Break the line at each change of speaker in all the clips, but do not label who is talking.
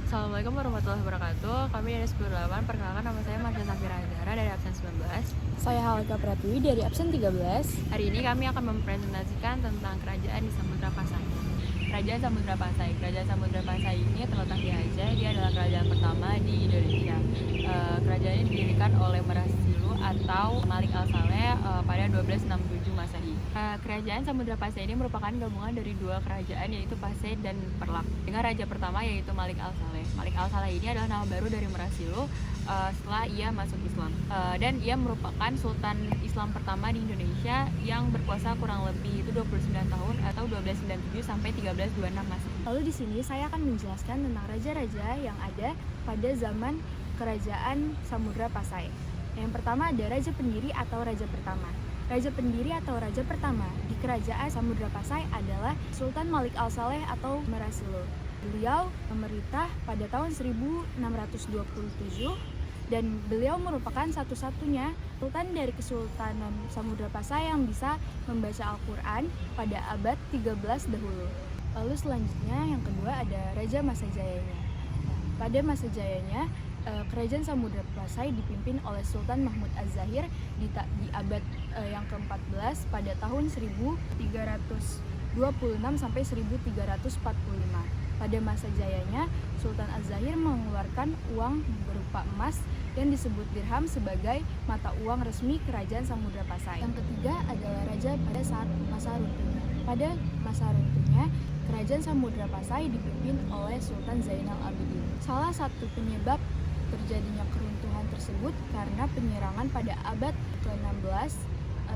Assalamualaikum warahmatullahi wabarakatuh. Kami dari 10 perkenalkan nama saya Marsha Safira Azhara dari absen 19.
Saya Halika Pratiwi dari absen 13.
Hari ini kami akan mempresentasikan tentang kerajaan di Samudra Pasai. Kerajaan Samudra Pasai. Kerajaan Samudra Pasai ini terletak di Aceh. Dia adalah kerajaan pertama di Indonesia. Kerajaan ini didirikan oleh Merasilu atau Malik Al-Saleh pada 1267 Masehi. Kerajaan Samudra Pasai ini merupakan gabungan dari dua kerajaan, yaitu Pasai dan Perlak. Dengan raja pertama yaitu Malik Al-Saleh. Malik Al-Saleh ini adalah nama baru dari Merasilu setelah ia masuk Islam. Dan ia merupakan Sultan Islam pertama di Indonesia yang berkuasa kurang lebih itu 29 tahun atau 1297 sampai 1326 Masehi.
Lalu di sini saya akan menjelaskan tentang raja-raja yang ada pada zaman kerajaan Samudra Pasai. Yang pertama ada raja pendiri atau raja pertama. Raja pendiri atau raja pertama di kerajaan Samudra Pasai adalah Sultan Malik Al-Saleh atau Merasilu. Beliau memerintah pada tahun 1627 dan beliau merupakan satu-satunya sultan dari Kesultanan Samudra Pasai yang bisa membaca Al-Quran pada abad 13 dahulu. Lalu selanjutnya yang kedua ada Raja Masa Jayanya. Pada masa jayanya, kerajaan Samudra Pasai dipimpin oleh Sultan Mahmud Az-Zahir di abad yang ke-14 pada tahun 1326 sampai 1345. Pada masa jayanya, Sultan Az-Zahir mengeluarkan uang berupa emas yang disebut dirham sebagai mata uang resmi kerajaan Samudra Pasai. Yang ketiga adalah raja pada saat masa runtuhnya. Pada masa runtuhnya, kerajaan Samudra Pasai dipimpin oleh Sultan Zainal Abidin. Salah satu penyebab terjadinya keruntuhan tersebut karena penyerangan pada abad ke-16,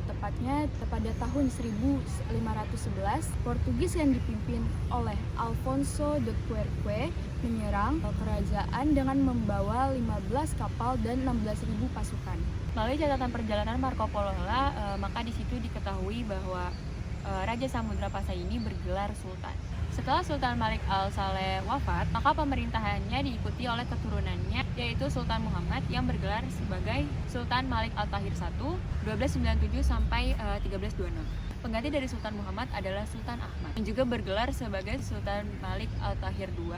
tepatnya pada tahun 1511, Portugis yang dipimpin oleh Alfonso de Querque menyerang kerajaan dengan membawa 15 kapal dan 16.000 pasukan.
Melalui catatan perjalanan Marco Polo, maka di situ diketahui bahwa Raja Samudra Pasai ini bergelar Sultan. Setelah Sultan Malik Al-Saleh wafat, maka pemerintahannya diikuti oleh keturunannya, yaitu Sultan Muhammad yang bergelar sebagai Sultan Malik Al-Tahir I 1297 sampai 1326. Pengganti dari Sultan Muhammad adalah Sultan Ahmad yang juga bergelar sebagai Sultan Malik Al-Tahir II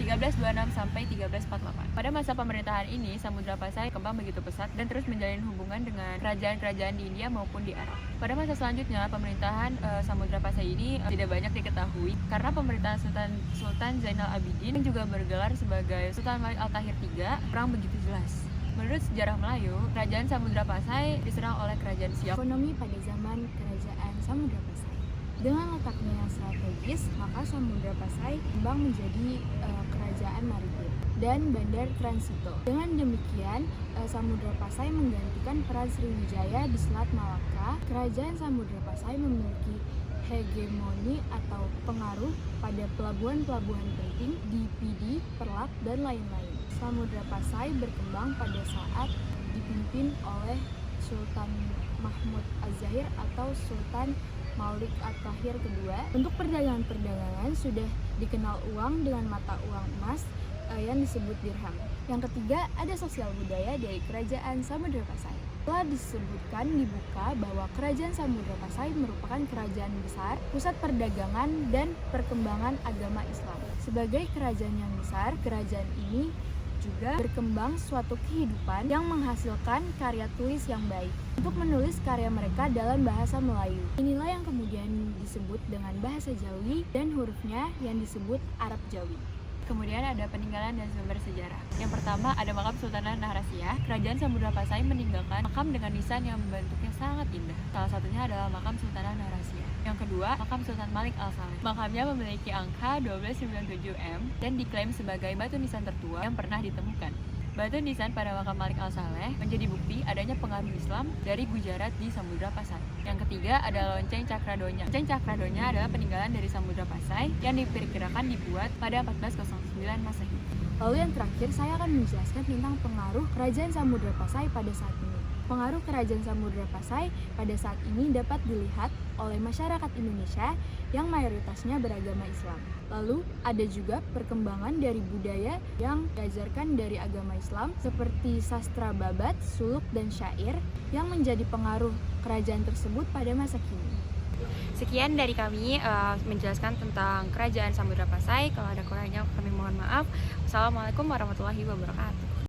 1326 sampai 1348. Pada masa pemerintahan ini, Samudra Pasai berkembang begitu pesat dan terus menjalin hubungan dengan kerajaan-kerajaan di India maupun di Arab. Pada masa selanjutnya, pemerintahan Samudra Pasai ini tidak banyak diketahui karena pemerintahan Sultan Zainal Abidin yang juga bergelar sebagai Sultan Malik Al-Tahir III kurang begitu jelas. Menurut sejarah Melayu, kerajaan Samudra Pasai diserang oleh kerajaan Siap.
Ekonomi pada zaman kerajaan Samudra Pasai. Dengan letaknya yang strategis, maka Samudra Pasai berkembang menjadi kerajaan maritim dan bandar transito. Dengan demikian, Samudra Pasai menggantikan peran Sriwijaya di Selat Malaka. Kerajaan Samudra Pasai memiliki hegemoni atau pengaruh pada pelabuhan-pelabuhan penting di Pidi, Perlak, dan lain-lain. Samudra Pasai berkembang pada saat dipimpin oleh Sultan Mahmud Az-Zahir atau Sultan Malik Al-Tahir II. Untuk perdagangan sudah dikenal uang dengan mata uang emas yang disebut dirham. Yang ketiga ada sosial budaya dari kerajaan Samudra Pasai. Telah disebutkan dibuka bahwa kerajaan Samudra Pasai merupakan kerajaan besar, pusat perdagangan dan perkembangan agama Islam. Sebagai kerajaan yang besar, kerajaan ini juga berkembang suatu kehidupan yang menghasilkan karya tulis yang baik untuk menulis karya mereka dalam bahasa Melayu. Inilah yang kemudian disebut dengan bahasa Jawi dan hurufnya yang disebut Arab Jawi.
Kemudian ada peninggalan dan sumber sejarah. Yang pertama ada makam Sultanah Nahrasia. Kerajaan Samudra Pasai meninggalkan makam dengan desain yang bentuknya sangat indah. Salah satunya adalah makam Sultanah Nahrasia. Yang kedua, makam Sultan Malik Al-Saleh. Makamnya memiliki angka 1297 M dan diklaim sebagai batu nisan tertua yang pernah ditemukan. Batu nisan pada makam Malik Al-Saleh menjadi bukti adanya pengaruh Islam dari Gujarat di Samudra Pasai. Yang ketiga ada lonceng Cakradonya. Lonceng Cakradonya adalah peninggalan dari Samudra Pasai yang diperkirakan dibuat pada 1409 Masehi.
Lalu yang terakhir saya akan menjelaskan tentang pengaruh kerajaan Samudra Pasai pada saat ini. Pengaruh kerajaan Samudra Pasai pada saat ini dapat dilihat oleh masyarakat Indonesia yang mayoritasnya beragama Islam. Lalu ada juga perkembangan dari budaya yang diajarkan dari agama Islam seperti sastra babat, suluk, dan syair yang menjadi pengaruh kerajaan tersebut pada masa kini.
Sekian dari kami menjelaskan tentang kerajaan Samudra Pasai. Kalau ada kurangnya kami mohon maaf. Wassalamualaikum warahmatullahi wabarakatuh.